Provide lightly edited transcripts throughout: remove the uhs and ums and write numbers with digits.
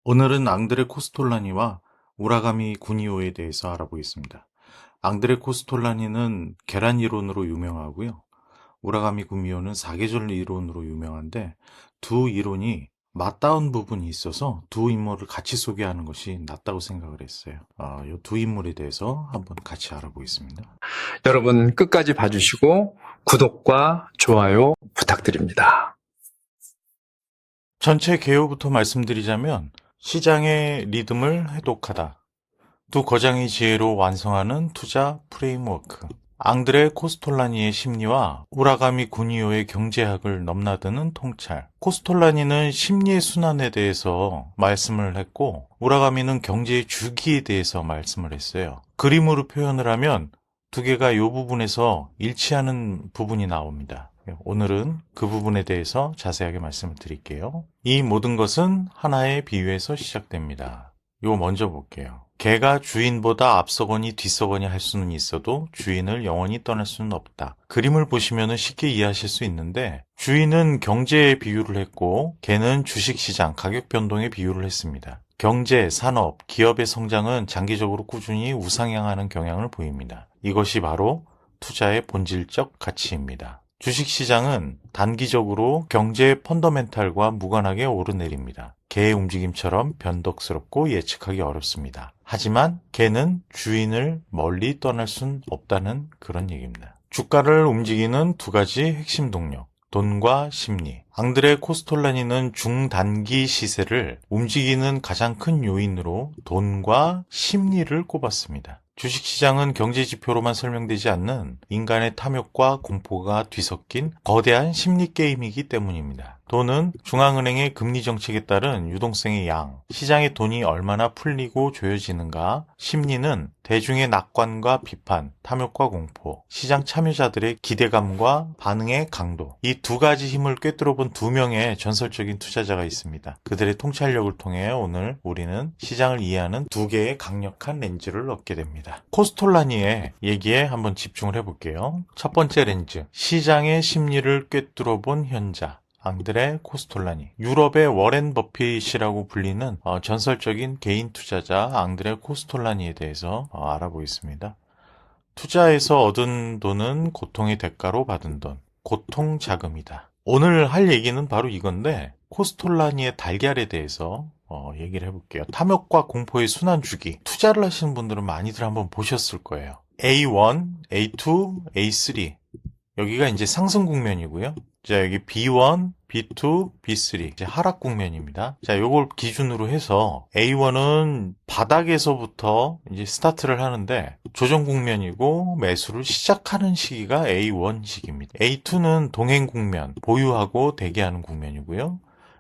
오늘은 앙드레 코스톨라니와 우라가미 구니오에 대해서 알아보겠습니다. 앙드레 코스톨라니는 계란 이론으로 유명하고요. 우라가미 구니오는 사계절 이론으로 유명한데 두 이론이 맞닿은 부분이 있어서 두 인물을 같이 소개하는 것이 낫다고 생각을 했어요. 이 두 인물에 대해서 한번 같이 알아보겠습니다. 여러분 끝까지 봐주시고 구독과 좋아요 부탁드립니다. 전체 개요부터 말씀드리자면 시장의 리듬을 해독하다. 두 거장의 지혜로 완성하는 투자 프레임워크. 앙드레 코스톨라니의 심리와 우라가미 구니오의 경제학을 넘나드는 통찰. 코스톨라니는 심리의 순환에 대해서 말씀을 했고 우라가미는 경제의 주기에 대해서 말씀을 했어요. 그림으로 표현을 하면 두 개가 이 부분에서 일치하는 부분이 나옵니다. 오늘은 그 부분에 대해서 자세하게 말씀을 드릴게요. 이 모든 것은 하나의 비유에서 시작됩니다. 이거 먼저 볼게요. 개가 주인보다 앞서거니 뒤서거니 할 수는 있어도 주인을 영원히 떠날 수는 없다. 그림을 보시면 쉽게 이해하실 수 있는데 주인은 경제에 비유를 했고 개는 주식시장 가격 변동에 비유를 했습니다. 경제, 산업, 기업의 성장은 장기적으로 꾸준히 우상향하는 경향을 보입니다. 이것이 바로 투자의 본질적 가치입니다. 주식시장은 단기적으로 경제의 펀더멘탈과 무관하게 오르내립니다. 개의 움직임처럼 변덕스럽고 예측하기 어렵습니다. 하지만 개는 주인을 멀리 떠날 순 없다는 그런 얘기입니다. 주가를 움직이는 두 가지 핵심 동력, 돈과 심리. 앙드레 코스톨라니는 중단기 시세를 움직이는 가장 큰 요인으로 돈과 심리를 꼽았습니다. 주식시장은 경제지표로만 설명되지 않는 인간의 탐욕과 공포가 뒤섞인 거대한 심리게임이기 때문입니다. 돈은 중앙은행의 금리 정책에 따른 유동성의 양, 시장의 돈이 얼마나 풀리고 조여지는가, 심리는 대중의 낙관과 비판, 탐욕과 공포, 시장 참여자들의 기대감과 반응의 강도, 이 두 가지 힘을 꿰뚫어본 두 명의 전설적인 투자자가 있습니다. 그들의 통찰력을 통해 오늘 우리는 시장을 이해하는 두 개의 강력한 렌즈를 얻게 됩니다. 코스톨라니의 얘기에 한번 집중을 해볼게요. 첫 번째 렌즈, 시장의 심리를 꿰뚫어본 현자. 앙드레 코스톨라니. 유럽의 워렌 버핏이라고 불리는 전설적인 개인 투자자 앙드레 코스톨라니에 대해서 알아보겠습니다. 투자에서 얻은 돈은 고통의 대가로 받은 돈, 고통 자금이다. 오늘 할 얘기는 바로 이건데 코스톨라니의 달걀에 대해서 얘기를 해볼게요. 탐욕과 공포의 순환 주기. 투자를 하시는 분들은 많이들 한번 보셨을 거예요. A1, A2, A3. 여기가 이제 상승 국면이고요. 자, 여기 B1, B2, B3 이제 하락 국면입니다. 자, 요걸 기준으로 해서 A1은 바닥에서부터 이제 스타트를 하는데 조정 국면이고 매수를 시작하는 시기가 A1 시기입니다. A2는 동행 국면, 보유하고 대기하는 국면이고요.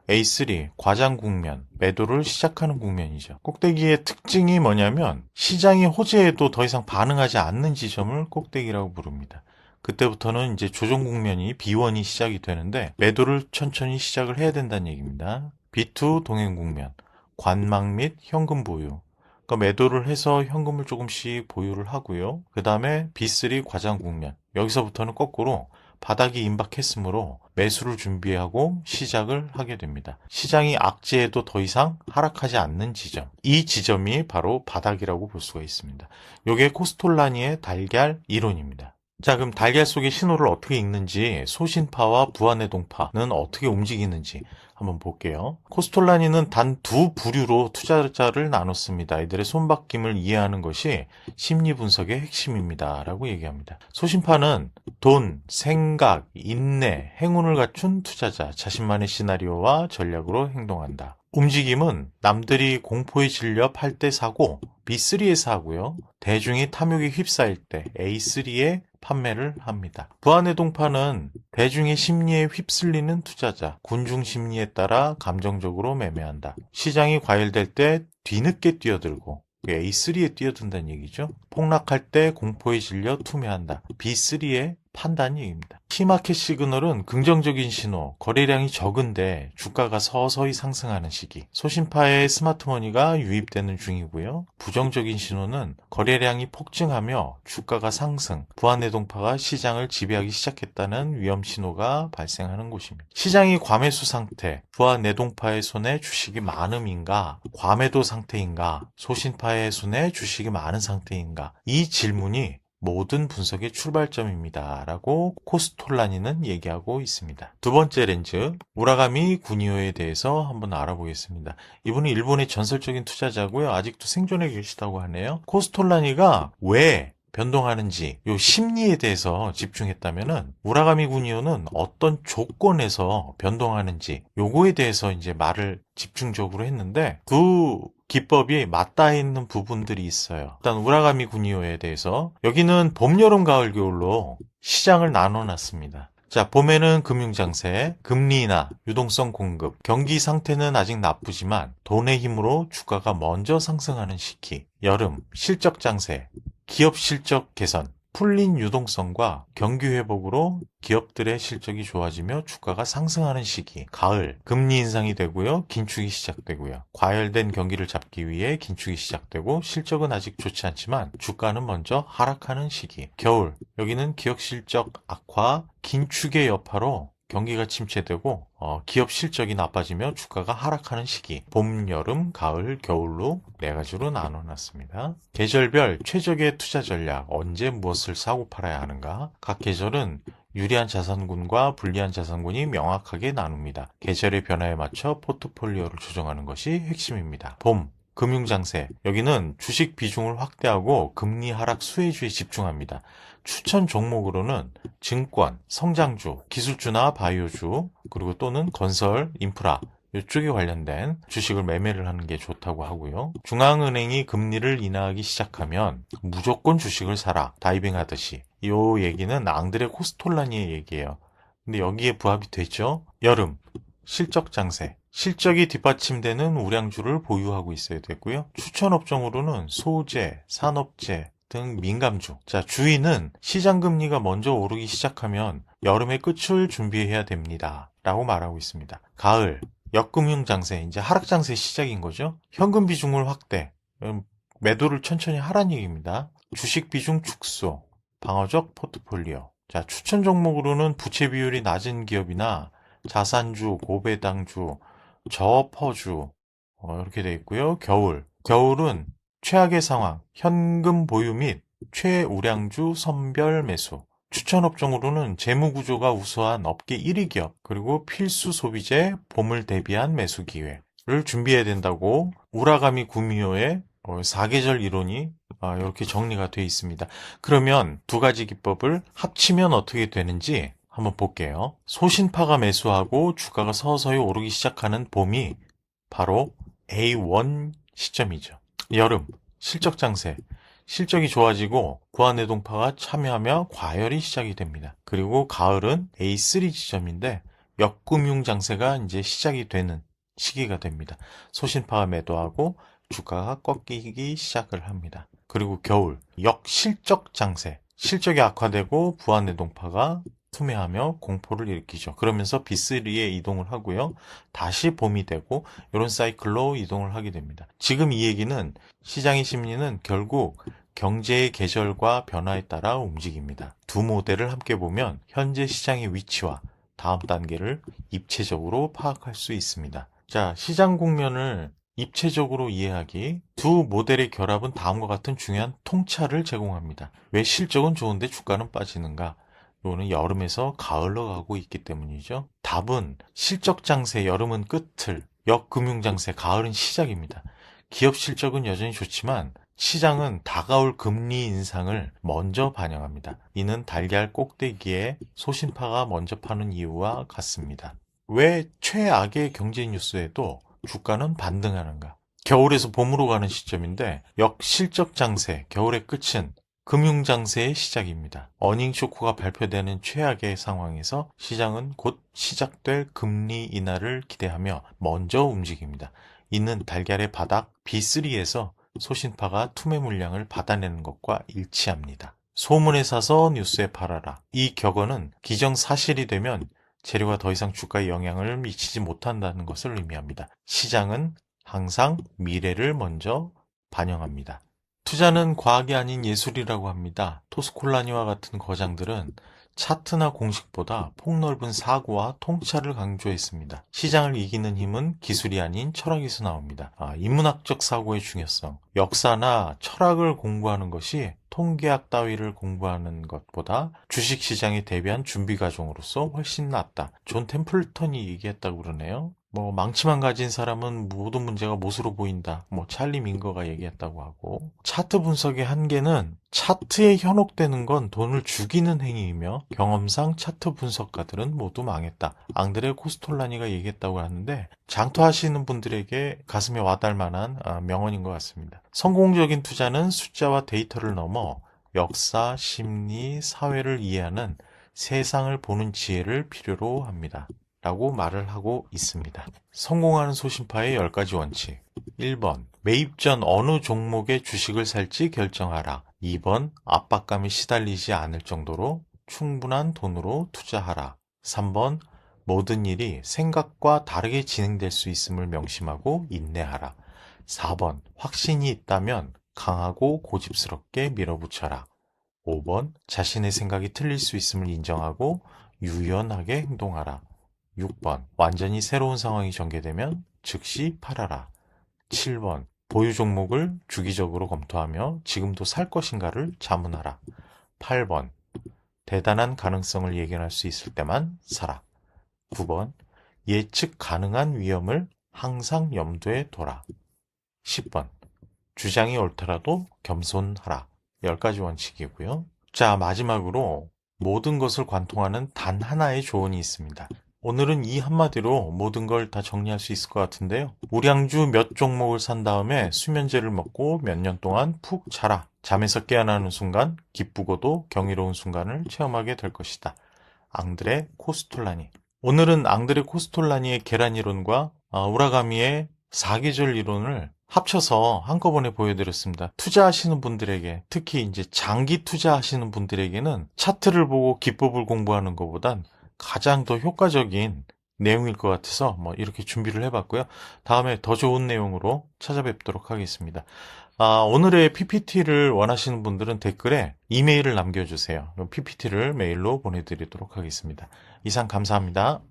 A3, 과장 국면, 매도를 시작하는 국면이죠. 꼭대기의 특징이 뭐냐면 시장이 호재에도 더 이상 반응하지 않는 지점을 꼭대기라고 부릅니다. 그때부터는 이제 조정 국면이 B1이 시작이 되는데 매도를 천천히 시작을 해야 된다는 얘기입니다. B2 동행 국면, 관망 및 현금 보유. 그러니까 매도를 해서 현금을 조금씩 보유를 하고요. 그 다음에 B3 과장 국면. 여기서부터는 거꾸로 바닥이 임박했으므로 매수를 준비하고 시작을 하게 됩니다. 시장이 악재에도 더 이상 하락하지 않는 지점. 이 지점이 바로 바닥이라고 볼 수가 있습니다. 이게 코스톨라니의 달걀 이론입니다. 자, 그럼 달걀 속의 신호를 어떻게 읽는지, 소신파와 부안해동파는 어떻게 움직이는지 한번 볼게요. 코스톨라니는 단 두 부류로 투자자를 나눴습니다. 이들의 손바뀜을 이해하는 것이 심리 분석의 핵심입니다. 라고 얘기합니다. 소신파는 돈, 생각, 인내, 행운을 갖춘 투자자, 자신만의 시나리오와 전략으로 행동한다. 움직임은 남들이 공포에 질려 팔 때 사고 B3에서 하고요. 대중이 탐욕에 휩싸일 때 A3에 판매를 합니다. 부안해동파는 대중의 심리에 휩쓸리는 투자자, 군중 심리에 따라 감정적으로 매매한다. 시장이 과열될 때 뒤늦게 뛰어들고 A3에 뛰어든다는 얘기죠. 폭락할 때 공포에 질려 투매한다. B3에 판단이입니다. 키마켓 시그널은 긍정적인 신호, 거래량이 적은데 주가가 서서히 상승하는 시기, 소신파의 스마트머니가 유입되는 중이고요. 부정적인 신호는 거래량이 폭증하며 주가가 상승, 부안내동파가 시장을 지배하기 시작했다는 위험 신호가 발생하는 곳입니다. 시장이 과매수 상태, 부안내동파의 손에 주식이 많음인가, 과매도 상태인가, 소신파의 손에 주식이 많은 상태인가, 이 질문이 모든 분석의 출발점입니다. 라고 코스톨라니는 얘기하고 있습니다. 두 번째 렌즈, 우라가미 구니오에 대해서 한번 알아보겠습니다. 이분은 일본의 전설적인 투자자고요. 아직도 생존해 계시다고 하네요. 코스톨라니가 왜 변동하는지 요 심리에 대해서 집중했다면은 우라가미 구니오는 어떤 조건에서 변동하는지 요거에 대해서 이제 말을 집중적으로 했는데 두 기법이 맞닿아 있는 부분들이 있어요. 일단 우라가미 구니오에 대해서 여기는 봄, 여름, 가을, 겨울로 시장을 나눠놨습니다. 자, 봄에는 금융장세, 금리 인하, 유동성 공급, 경기 상태는 아직 나쁘지만 돈의 힘으로 주가가 먼저 상승하는 시기. 여름, 실적 장세, 기업 실적 개선, 풀린 유동성과 경기 회복으로 기업들의 실적이 좋아지며 주가가 상승하는 시기. 가을, 금리 인상이 되고요. 긴축이 시작되고요. 과열된 경기를 잡기 위해 긴축이 시작되고 실적은 아직 좋지 않지만 주가는 먼저 하락하는 시기. 겨울, 여기는 기업 실적 악화, 긴축의 여파로 경기가 침체되고 기업 실적이 나빠지며 주가가 하락하는 시기. 봄, 여름, 가을, 겨울로 네 가지로 나눠놨습니다. 계절별 최적의 투자 전략, 언제 무엇을 사고 팔아야 하는가. 각 계절은 유리한 자산군과 불리한 자산군이 명확하게 나눕니다. 계절의 변화에 맞춰 포트폴리오를 조정하는 것이 핵심입니다. 봄, 금융장세, 여기는 주식 비중을 확대하고 금리 하락 수혜주에 집중합니다. 추천 종목으로는 증권, 성장주, 기술주나 바이오주, 그리고 또는 건설, 인프라 이쪽에 관련된 주식을 매매를 하는 게 좋다고 하고요. 중앙은행이 금리를 인하하기 시작하면 무조건 주식을 사라, 다이빙 하듯이. 이 얘기는 앙드레 코스톨라니의 얘기예요. 근데 여기에 부합이 되죠? 여름, 실적 장세. 실적이 뒷받침되는 우량주를 보유하고 있어야 되고요. 추천 업종으로는 소재, 산업재 등 민감주. 자, 주의는 시장 금리가 먼저 오르기 시작하면 여름의 끝을 준비해야 됩니다. 라고 말하고 있습니다. 가을, 역금융 장세, 이제 하락 장세 시작인 거죠. 현금 비중을 확대, 매도를 천천히 하라는 얘기입니다. 주식 비중 축소, 방어적 포트폴리오. 자, 추천 종목으로는 부채 비율이 낮은 기업이나 자산주, 고배당주, 저퍼주 이렇게 되어 있고요. 겨울은 최악의 상황, 현금 보유 및 최우량주 선별 매수. 추천 업종으로는 재무 구조가 우수한 업계 1위 기업, 그리고 필수 소비재, 봄을 대비한 매수 기회를 준비해야 된다고 우라가미 구미호의 4계절 이론이 이렇게 정리가 되어 있습니다. 그러면 두 가지 기법을 합치면 어떻게 되는지 한번 볼게요. 소신파가 매수하고 주가가 서서히 오르기 시작하는 봄이 바로 A1 시점이죠. 여름, 실적 장세. 실적이 좋아지고 구안내동파가 참여하며 과열이 시작이 됩니다. 그리고 가을은 A3 지점인데 역금융 장세가 이제 시작이 되는 시기가 됩니다. 소신파가 매도하고 주가가 꺾이기 시작을 합니다. 그리고 겨울, 역실적 장세. 실적이 악화되고 부안내동파가 투매하며 공포를 일으키죠. 그러면서 B3에 이동을 하고요. 다시 봄이 되고 이런 사이클로 이동을 하게 됩니다. 지금 이 얘기는 시장의 심리는 결국 경제의 계절과 변화에 따라 움직입니다. 두 모델을 함께 보면 현재 시장의 위치와 다음 단계를 입체적으로 파악할 수 있습니다. 자, 시장 국면을 입체적으로 이해하기, 두 모델의 결합은 다음과 같은 중요한 통찰을 제공합니다. 왜 실적은 좋은데 주가는 빠지는가? 이거는 여름에서 가을로 가고 있기 때문이죠. 답은 실적 장세, 여름은 끝을, 역금융 장세, 가을은 시작입니다. 기업 실적은 여전히 좋지만 시장은 다가올 금리 인상을 먼저 반영합니다. 이는 달걀 꼭대기에 소신파가 먼저 파는 이유와 같습니다. 왜 최악의 경제 뉴스에도 주가는 반등하는가? 겨울에서 봄으로 가는 시점인데 역실적 장세, 겨울의 끝은 금융장세의 시작입니다. 어닝 쇼크가 발표되는 최악의 상황에서 시장은 곧 시작될 금리 인하를 기대하며 먼저 움직입니다. 이는 달걀의 바닥 B3에서 소신파가 투매 물량을 받아내는 것과 일치합니다. 소문에 사서 뉴스에 팔아라. 이 격언은 기정사실이 되면 재료가 더 이상 주가에 영향을 미치지 못한다는 것을 의미합니다. 시장은 항상 미래를 먼저 반영합니다. 투자는 과학이 아닌 예술이라고 합니다. 토스콜라니와 같은 거장들은 차트나 공식보다 폭넓은 사고와 통찰을 강조했습니다. 시장을 이기는 힘은 기술이 아닌 철학에서 나옵니다. 인문학적 사고의 중요성. 역사나 철학을 공부하는 것이 통계학 따위를 공부하는 것보다 주식시장에 대비한 준비 과정으로서 훨씬 낫다. 존 템플턴이 얘기했다고 그러네요. 망치만 가진 사람은 모든 문제가 못으로 보인다. 찰리 민거가 얘기했다고 하고. 차트 분석의 한계는 차트에 현혹되는 건 돈을 죽이는 행위이며 경험상 차트 분석가들은 모두 망했다. 앙드레 코스톨라니가 얘기했다고 하는데 장투하시는 분들에게 가슴에 와닿을 만한 명언인 것 같습니다. 성공적인 투자는 숫자와 데이터를 넘어 역사, 심리, 사회를 이해하는 세상을 보는 지혜를 필요로 합니다. 라고 말을 하고 있습니다. 성공하는 소신파의 10가지 원칙. 1번, 매입 전 어느 종목의 주식을 살지 결정하라. 2번, 압박감에 시달리지 않을 정도로 충분한 돈으로 투자하라. 3번, 모든 일이 생각과 다르게 진행될 수 있음을 명심하고 인내하라. 4번, 확신이 있다면 강하고 고집스럽게 밀어붙여라. 5번, 자신의 생각이 틀릴 수 있음을 인정하고 유연하게 행동하라. 6번, 완전히 새로운 상황이 전개되면 즉시 팔아라. 7번, 보유 종목을 주기적으로 검토하며 지금도 살 것인가를 자문하라. 8번, 대단한 가능성을 예견할 수 있을 때만 사라. 9번, 예측 가능한 위험을 항상 염두에 둬라. 10번, 주장이 옳더라도 겸손하라. 10가지 원칙이고요. 자, 마지막으로 모든 것을 관통하는 단 하나의 조언이 있습니다. 오늘은 이 한마디로 모든 걸 다 정리할 수 있을 것 같은데요. 우량주 몇 종목을 산 다음에 수면제를 먹고 몇 년 동안 푹 자라. 잠에서 깨어나는 순간 기쁘고도 경이로운 순간을 체험하게 될 것이다. 앙드레 코스톨라니. 오늘은 앙드레 코스톨라니의 계란 이론과 우라가미의 사계절 이론을 합쳐서 한꺼번에 보여드렸습니다. 투자하시는 분들에게, 특히 이제 장기 투자하시는 분들에게는 차트를 보고 기법을 공부하는 것보단 가장 더 효과적인 내용일 것 같아서 이렇게 준비를 해봤고요. 다음에 더 좋은 내용으로 찾아뵙도록 하겠습니다. 오늘의 PPT를 원하시는 분들은 댓글에 이메일을 남겨주세요. PPT를 메일로 보내드리도록 하겠습니다. 이상 감사합니다.